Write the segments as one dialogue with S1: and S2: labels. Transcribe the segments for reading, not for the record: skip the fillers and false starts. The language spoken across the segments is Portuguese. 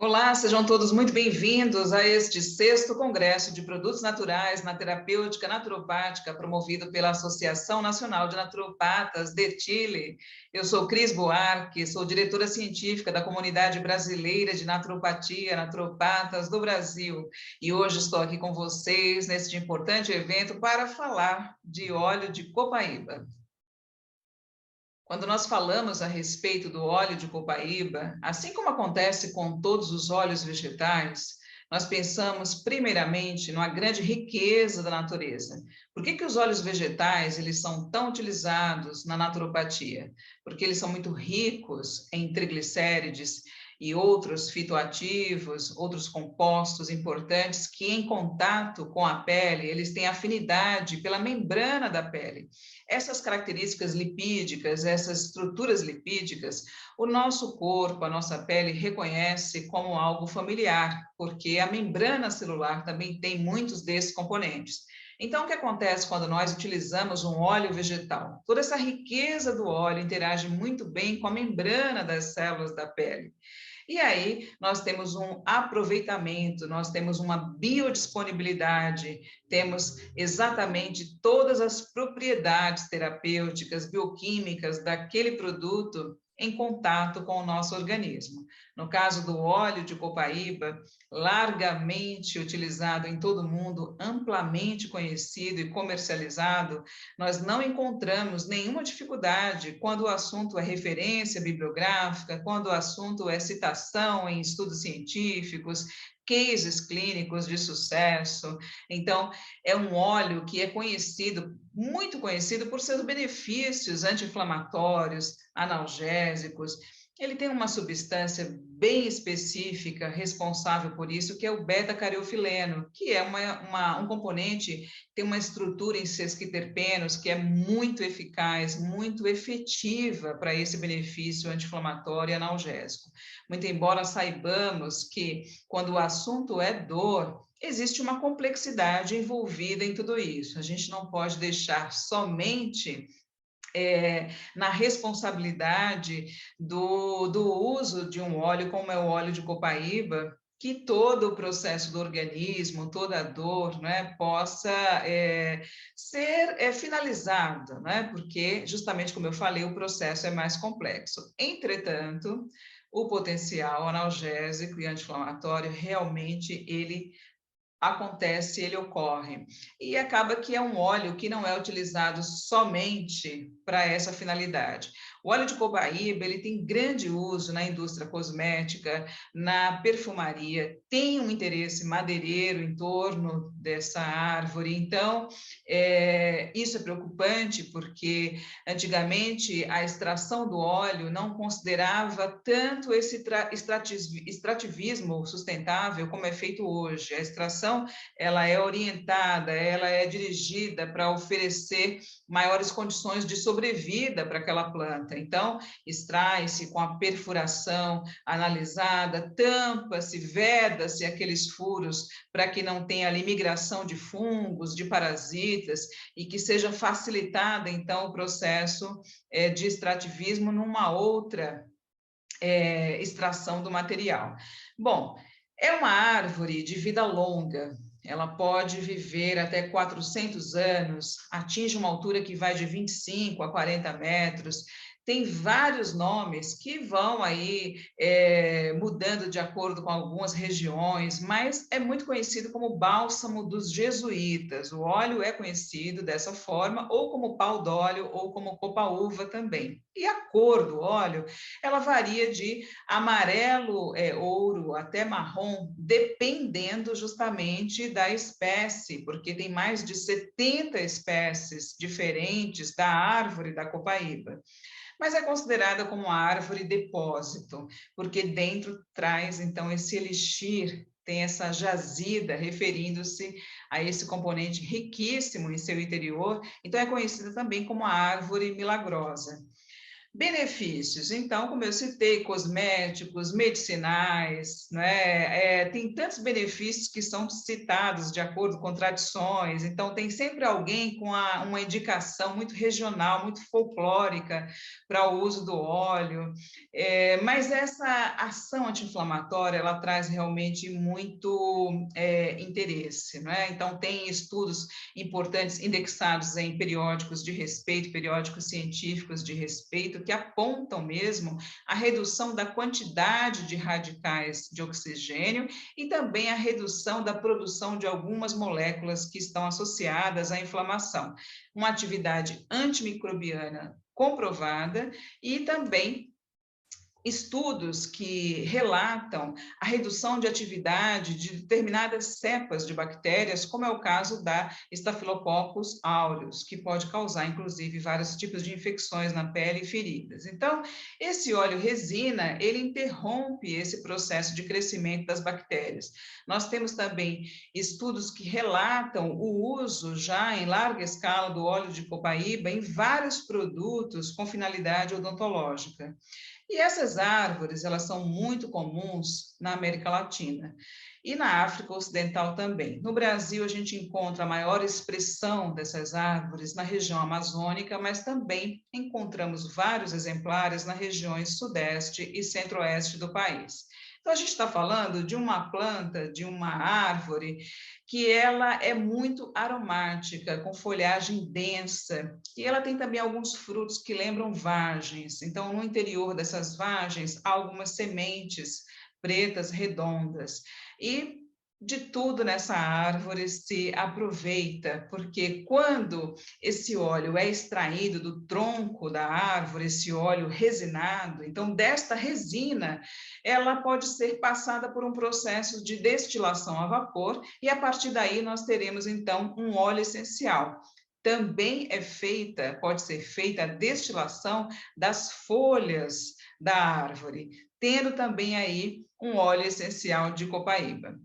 S1: Olá, sejam todos muito bem-vindos a este sexto Congresso de Produtos Naturais na Terapêutica Naturopática, promovido pela Associação Nacional de Naturopatas de Chile. Eu sou Cris Buarque, sou diretora científica da Comunidade Brasileira de Naturopatia, Naturopatas do Brasil, e hoje estou aqui com vocês neste importante evento para falar de óleo de copaíba. Quando nós falamos a respeito do óleo de copaíba, assim como acontece com todos os óleos vegetais, nós pensamos primeiramente numa grande riqueza da natureza. Por que os óleos vegetais eles são tão utilizados na naturopatia? Porque eles são muito ricos em triglicérides e outros fitoativos, outros compostos importantes que em contato com a pele, eles têm afinidade pela membrana da pele. Essas características lipídicas, essas estruturas lipídicas, o nosso corpo, a nossa pele reconhece como algo familiar, porque a membrana celular também tem muitos desses componentes. Então, o que acontece quando nós utilizamos um óleo vegetal? Toda essa riqueza do óleo interage muito bem com a membrana das células da pele. E aí nós temos um aproveitamento, nós temos uma biodisponibilidade, temos exatamente todas as propriedades terapêuticas, bioquímicas daquele produto em contato com o nosso organismo. No caso do óleo de copaíba, largamente utilizado em todo o mundo, amplamente conhecido e comercializado, nós não encontramos nenhuma dificuldade quando o assunto é referência bibliográfica, quando o assunto é citação em estudos científicos, cases clínicos de sucesso. Então, é um óleo que é conhecido, muito conhecido por seus benefícios anti-inflamatórios, analgésicos. Ele tem uma substância bem específica responsável por isso, que é o beta-cariofileno, que é um componente, tem uma estrutura em sesquiterpenos que é muito eficaz, muito efetiva para esse benefício anti-inflamatório e analgésico. Muito embora saibamos que quando o assunto é dor, existe uma complexidade envolvida em tudo isso. A gente não pode deixar somente na responsabilidade do uso de um óleo, como é o óleo de copaíba, que todo o processo do organismo, toda a dor, né, possa ser finalizado, né, porque, justamente como eu falei, o processo é mais complexo. Entretanto, o potencial analgésico e anti-inflamatório, realmente, ele acontece, ele ocorre. E acaba que é um óleo que não é utilizado somente para essa finalidade. O óleo de copaíba, ele tem grande uso na indústria cosmética, na perfumaria, tem um interesse madeireiro em torno dessa árvore. Então, isso é preocupante, porque antigamente a extração do óleo não considerava tanto esse extrativismo sustentável como é feito hoje. A extração, ela é orientada, ela é dirigida para oferecer maiores condições de sobrevida para aquela planta. Então, extrai-se com a perfuração analisada, tampa-se, veda-se aqueles furos para que não tenha ali migração de fungos, de parasitas, e que seja facilitada, então, o processo de extrativismo numa outra extração do material. Bom, é uma árvore de vida longa, ela pode viver até 400 anos, atinge uma altura que vai de 25 a 40 metros, tem vários nomes que vão aí mudando de acordo com algumas regiões, mas é muito conhecido como bálsamo dos jesuítas. O óleo é conhecido dessa forma, ou como pau d'óleo, ou como copaúva também. E a cor do óleo, ela varia de amarelo, ouro, até marrom, dependendo justamente da espécie, porque tem mais de 70 espécies diferentes da árvore da copaíba. Mas é considerada como árvore depósito, porque dentro traz, então, esse elixir, tem essa jazida, referindo-se a esse componente riquíssimo em seu interior, então é conhecida também como a árvore milagrosa. Benefícios, então, como eu citei, cosméticos, medicinais, né? Tem tantos benefícios que são citados de acordo com tradições, então tem sempre alguém com uma indicação muito regional, muito folclórica para o uso do óleo, mas essa ação anti-inflamatória, ela traz realmente muito interesse, né? Então tem estudos importantes indexados em periódicos de respeito, periódicos científicos de respeito, que apontam mesmo a redução da quantidade de radicais de oxigênio e também a redução da produção de algumas moléculas que estão associadas à inflamação. Uma atividade antimicrobiana comprovada e também estudos que relatam a redução de atividade de determinadas cepas de bactérias, como é o caso da Staphylococcus aureus, que pode causar, inclusive, vários tipos de infecções na pele e feridas. Então, esse óleo resina, ele interrompe esse processo de crescimento das bactérias. Nós temos também estudos que relatam o uso já em larga escala do óleo de copaíba em vários produtos com finalidade odontológica. E essas árvores, elas são muito comuns na América Latina e na África Ocidental também. No Brasil, a gente encontra a maior expressão dessas árvores na região amazônica, mas também encontramos vários exemplares nas regiões sudeste e centro-oeste do país. Então, a gente está falando de uma planta, de uma árvore, que ela é muito aromática, com folhagem densa, e ela tem também alguns frutos que lembram vagens. Então, no interior dessas vagens, há algumas sementes pretas, redondas. E de tudo nessa árvore se aproveita, porque quando esse óleo é extraído do tronco da árvore, esse óleo resinado, então desta resina, ela pode ser passada por um processo de destilação a vapor e a partir daí nós teremos então um óleo essencial. Também pode ser feita a destilação das folhas da árvore, tendo também aí um óleo essencial de copaíba.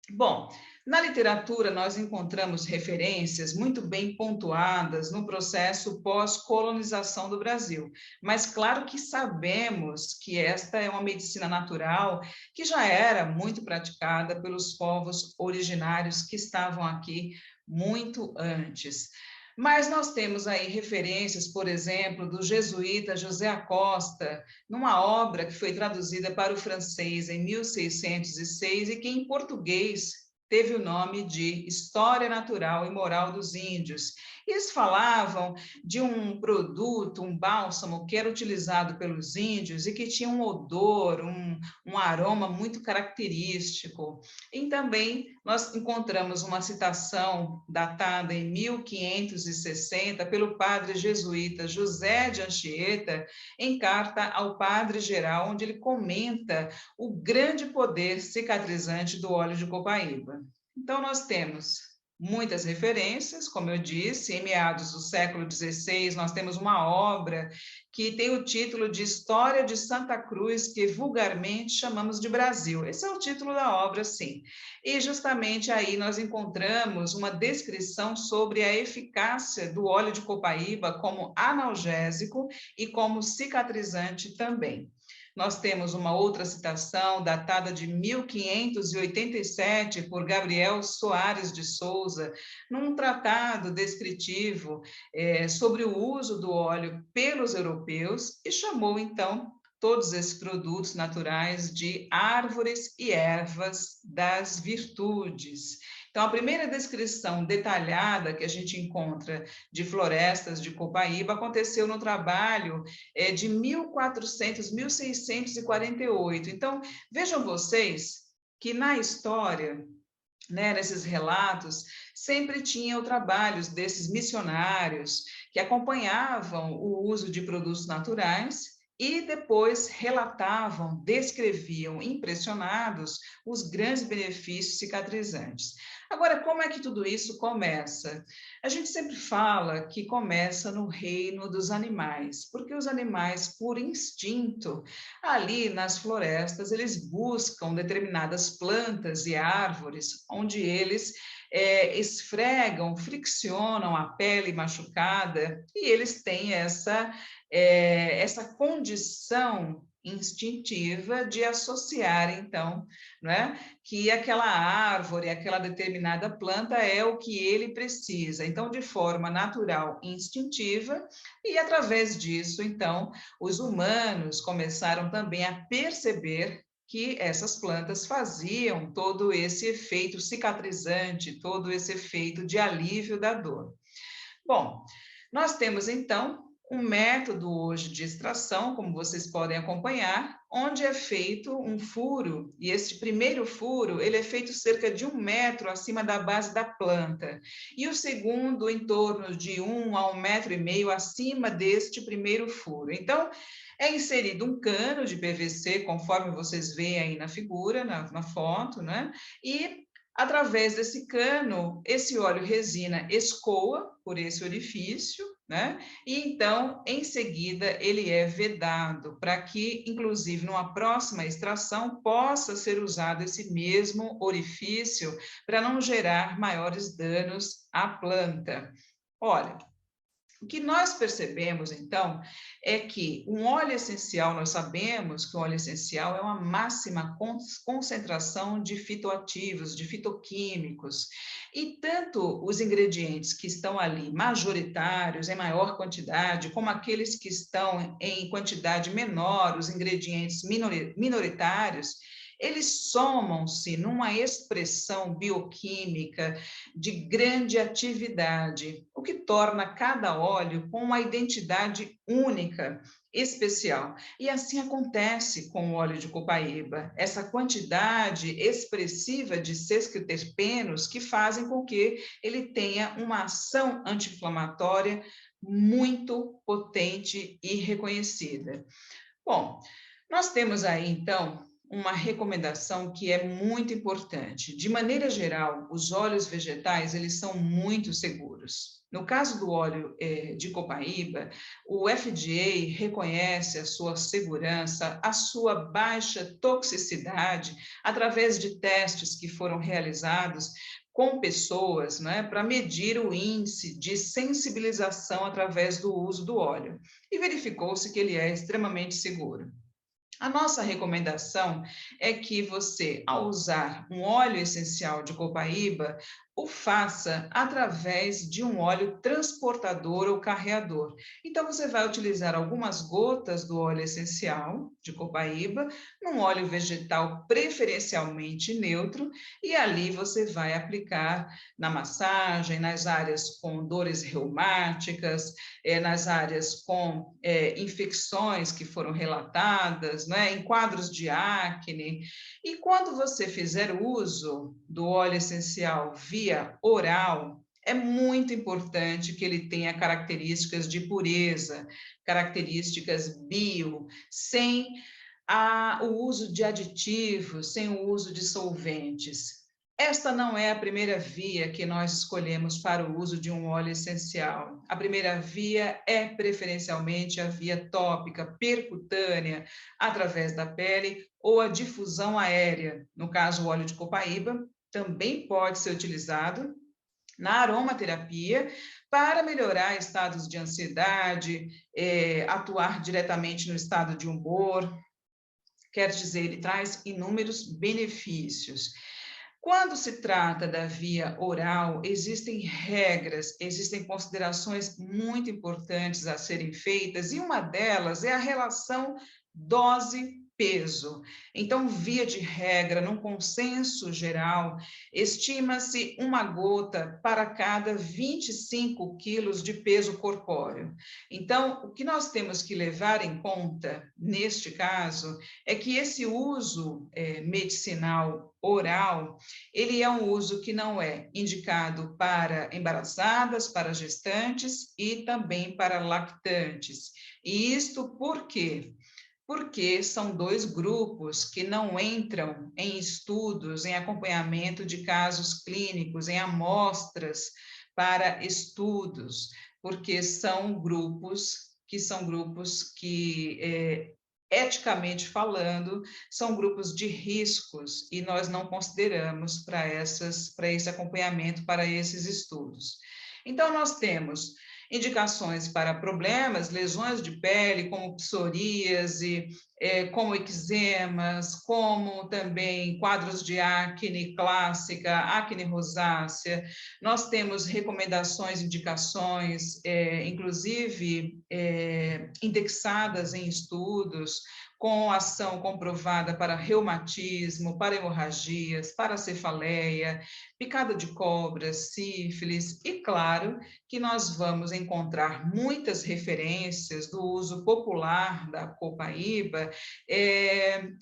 S1: Bom, na literatura nós encontramos referências muito bem pontuadas no processo pós-colonização do Brasil, mas claro que sabemos que esta é uma medicina natural que já era muito praticada pelos povos originários que estavam aqui muito antes. Mas nós temos aí referências, por exemplo, do jesuíta José Acosta, numa obra que foi traduzida para o francês em 1606 e que em português teve o nome de História Natural e Moral dos Índios. Eles falavam de um produto, um bálsamo, que era utilizado pelos índios e que tinha um odor, um aroma muito característico. E também nós encontramos uma citação datada em 1560 pelo padre jesuíta José de Anchieta, em carta ao padre geral, onde ele comenta o grande poder cicatrizante do óleo de copaíba. Então, nós temos muitas referências, como eu disse, em meados do século XVI, nós temos uma obra que tem o título de História de Santa Cruz, que vulgarmente chamamos de Brasil. Esse é o título da obra, sim. E justamente aí nós encontramos uma descrição sobre a eficácia do óleo de copaíba como analgésico e como cicatrizante também. Nós temos uma outra citação, datada de 1587, por Gabriel Soares de Souza, num tratado descritivo sobre o uso do óleo pelos europeus, e chamou, então, todos esses produtos naturais de árvores e ervas das virtudes. Então, a primeira descrição detalhada que a gente encontra de florestas de copaíba aconteceu no trabalho de 1648. Então, vejam vocês que na história, né, nesses relatos, sempre tinham trabalhos desses missionários que acompanhavam o uso de produtos naturais e depois relatavam, descreviam, impressionados, os grandes benefícios cicatrizantes. Agora, como é que tudo isso começa? A gente sempre fala que começa no reino dos animais, porque os animais, por instinto, ali nas florestas, eles buscam determinadas plantas e árvores onde eles esfregam, friccionam a pele machucada e eles têm essa condição instintiva de associar, então, né, que aquela árvore, aquela determinada planta é o que ele precisa. Então, de forma natural e instintiva, e através disso, então, os humanos começaram também a perceber que essas plantas faziam todo esse efeito cicatrizante, todo esse efeito de alívio da dor. Bom, nós temos então um método hoje de extração, como vocês podem acompanhar, onde é feito um furo, e este primeiro furo, ele é feito cerca de 1 metro acima da base da planta, e o segundo em torno de 1 a 1,5 metro acima deste primeiro furo. Então, é inserido um cano de PVC, conforme vocês veem aí na figura, na foto, né? E através desse cano, esse óleo resina escoa por esse orifício, né? E então, em seguida, ele é vedado para que, inclusive, numa próxima extração, possa ser usado esse mesmo orifício para não gerar maiores danos à planta. Olha, o que nós percebemos, então, é que um óleo essencial, nós sabemos que o óleo essencial é uma máxima concentração de fitoativos, de fitoquímicos, e tanto os ingredientes que estão ali majoritários, em maior quantidade, como aqueles que estão em quantidade menor, os ingredientes minoritários, eles somam-se numa expressão bioquímica de grande atividade, o que torna cada óleo com uma identidade única, especial. E assim acontece com o óleo de copaíba, essa quantidade expressiva de sesquiterpenos que fazem com que ele tenha uma ação anti-inflamatória muito potente e reconhecida. Bom, nós temos aí, então, uma recomendação que é muito importante. De maneira geral, os óleos vegetais, eles são muito seguros. No caso do óleo de copaíba, o FDA reconhece a sua segurança, a sua baixa toxicidade, através de testes que foram realizados com pessoas, né, para medir o índice de sensibilização através do uso do óleo. E verificou-se que ele é extremamente seguro. A nossa recomendação é que você, ao usar um óleo essencial de copaíba, o faça através de um óleo transportador ou carreador. Então, você vai utilizar algumas gotas do óleo essencial de copaíba, num óleo vegetal preferencialmente neutro, e ali você vai aplicar na massagem, nas áreas com dores reumáticas, nas áreas com infecções que foram relatadas, né, em quadros de acne. E quando você fizer uso do óleo essencial via oral, é muito importante que ele tenha características de pureza, características bio, sem o uso de aditivos, sem o uso de solventes. Esta não é a primeira via que nós escolhemos para o uso de um óleo essencial. A primeira via é preferencialmente a via tópica, percutânea, através da pele, ou a difusão aérea. No caso, o óleo de copaíba também pode ser utilizado na aromaterapia para melhorar estados de ansiedade, atuar diretamente no estado de humor. Quer dizer, ele traz inúmeros benefícios. Quando se trata da via oral, existem regras, existem considerações muito importantes a serem feitas, e uma delas é a relação dose-peso. Então, via de regra, num consenso geral, estima-se uma gota para cada 25 quilos de peso corpóreo. Então, o que nós temos que levar em conta, neste caso, é que esse uso medicinal oral, ele é um uso que não é indicado para embaraçadas, para gestantes e também para lactantes. E isto por quê? Porque são dois grupos que não entram em estudos, em acompanhamento de casos clínicos, em amostras para estudos, porque são grupos que eticamente falando, são grupos de riscos e nós não consideramos para esse acompanhamento, para esses estudos. Então, nós temos indicações para problemas, lesões de pele, como psoríase, como eczemas, como também quadros de acne clássica, acne rosácea. Nós temos recomendações, indicações, inclusive indexadas em estudos, com ação comprovada para reumatismo, para hemorragias, para cefaleia, picada de cobra, sífilis, e claro que nós vamos encontrar muitas referências do uso popular da copaíba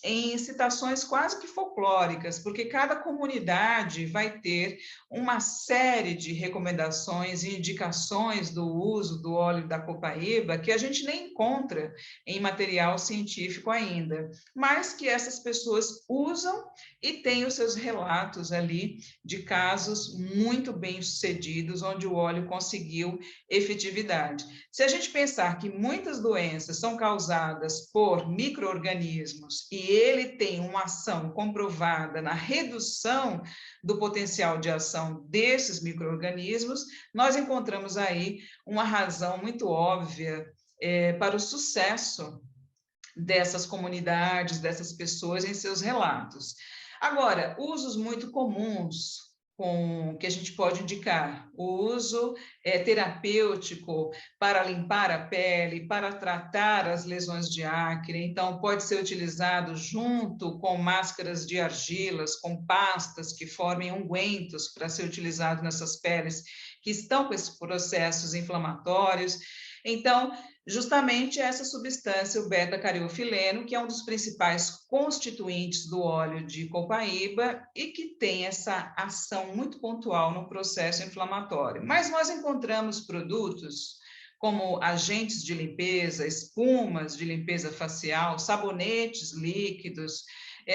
S1: em citações quase que folclóricas, porque cada comunidade vai ter uma série de recomendações e indicações do uso do óleo da copaíba que a gente nem encontra em material científico ainda, mas que essas pessoas usam e têm os seus relatos ali de casos muito bem-sucedidos, onde o óleo conseguiu efetividade. Se a gente pensar que muitas doenças são causadas por micro-organismos e ele tem uma ação comprovada na redução do potencial de ação desses micro-organismos, nós encontramos aí uma razão muito óbvia para o sucesso dessas comunidades, dessas pessoas em seus relatos. Agora, usos muito comuns que a gente pode indicar, o uso terapêutico para limpar a pele, para tratar as lesões de acne, então pode ser utilizado junto com máscaras de argilas, com pastas que formem ungüentos para ser utilizado nessas peles que estão com esses processos inflamatórios. Então, justamente essa substância, o beta-cariofileno, que é um dos principais constituintes do óleo de copaíba e que tem essa ação muito pontual no processo inflamatório. Mas nós encontramos produtos como agentes de limpeza, espumas de limpeza facial, sabonetes líquidos,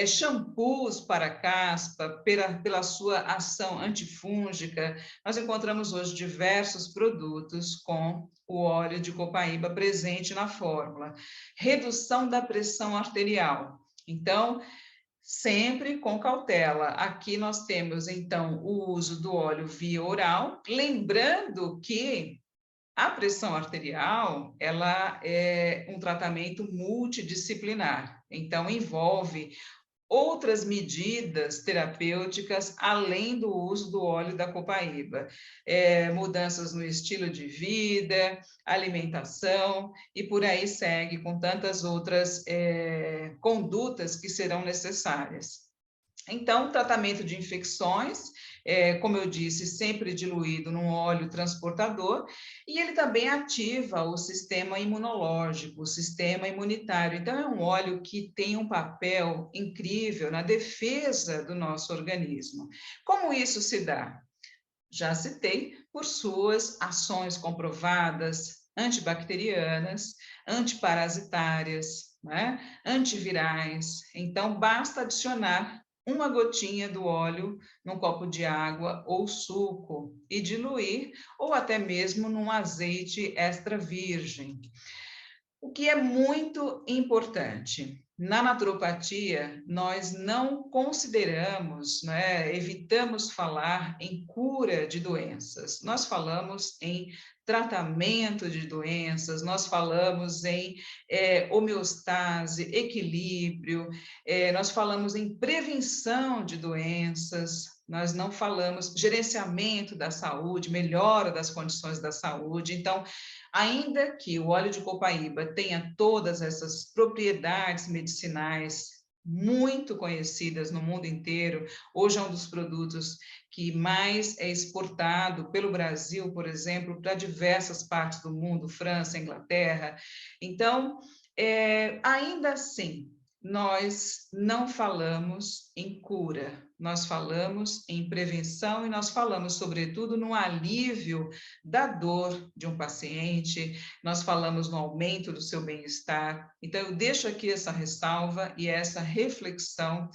S1: shampoos para caspa, pela sua ação antifúngica. Nós encontramos hoje diversos produtos com o óleo de copaíba presente na fórmula. Redução da pressão arterial. Então, sempre com cautela. Aqui nós temos, então, o uso do óleo via oral, lembrando que a pressão arterial, ela é um tratamento multidisciplinar, então envolve outras medidas terapêuticas além do uso do óleo da copaíba, mudanças no estilo de vida, alimentação e por aí segue com tantas outras condutas que serão necessárias. Então, tratamento de infecções, como eu disse, sempre diluído num óleo transportador, e ele também ativa o sistema imunológico, o sistema imunitário. Então, é um óleo que tem um papel incrível na defesa do nosso organismo. Como isso se dá? Já citei, por suas ações comprovadas, antibacterianas, antiparasitárias, né? Antivirais. Então, basta adicionar uma gotinha do óleo num copo de água ou suco e diluir, ou até mesmo num azeite extra virgem. O que é muito importante, na naturopatia, nós não consideramos, né, evitamos falar em cura de doenças, nós falamos em tratamento de doenças, nós falamos em homeostase, equilíbrio, nós falamos em prevenção de doenças, nós não falamos gerenciamento da saúde, melhora das condições da saúde. Então, ainda que o óleo de copaíba tenha todas essas propriedades medicinais muito conhecidas no mundo inteiro, hoje é um dos produtos que mais é exportado pelo Brasil, por exemplo, para diversas partes do mundo, França, Inglaterra. Então, ainda assim, nós não falamos em cura, nós falamos em prevenção e nós falamos, sobretudo, no alívio da dor de um paciente, nós falamos no aumento do seu bem-estar. Então, eu deixo aqui essa ressalva e essa reflexão.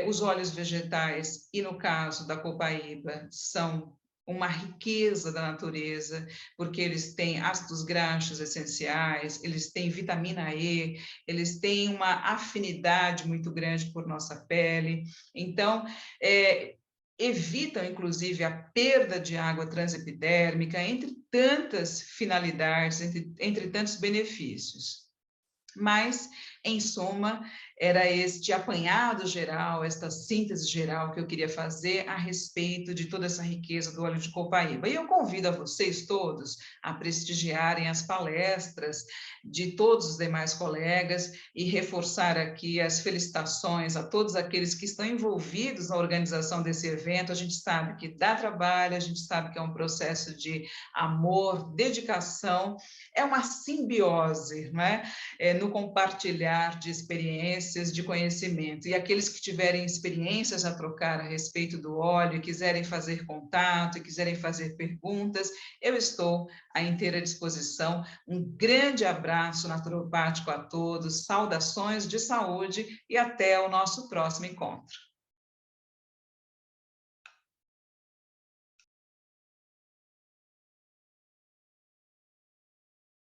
S1: Os óleos vegetais, e no caso da copaíba, são uma riqueza da natureza, porque eles têm ácidos graxos essenciais, eles têm vitamina E, eles têm uma afinidade muito grande por nossa pele. Então, evitam, inclusive, a perda de água transepidérmica, entre tantas finalidades, entre tantos benefícios. Mas, em suma, era este apanhado geral, esta síntese geral que eu queria fazer a respeito de toda essa riqueza do óleo de copaíba. E eu convido a vocês todos a prestigiarem as palestras de todos os demais colegas e reforçar aqui as felicitações a todos aqueles que estão envolvidos na organização desse evento. A gente sabe que dá trabalho, a gente sabe que é um processo de amor, dedicação, é uma simbiose, não é? No compartilhar de experiências, de conhecimento. E aqueles que tiverem experiências a trocar a respeito do óleo, e quiserem fazer contato, e quiserem fazer perguntas, eu estou à inteira disposição. Um grande abraço naturopático a todos, saudações de saúde e até o nosso próximo encontro.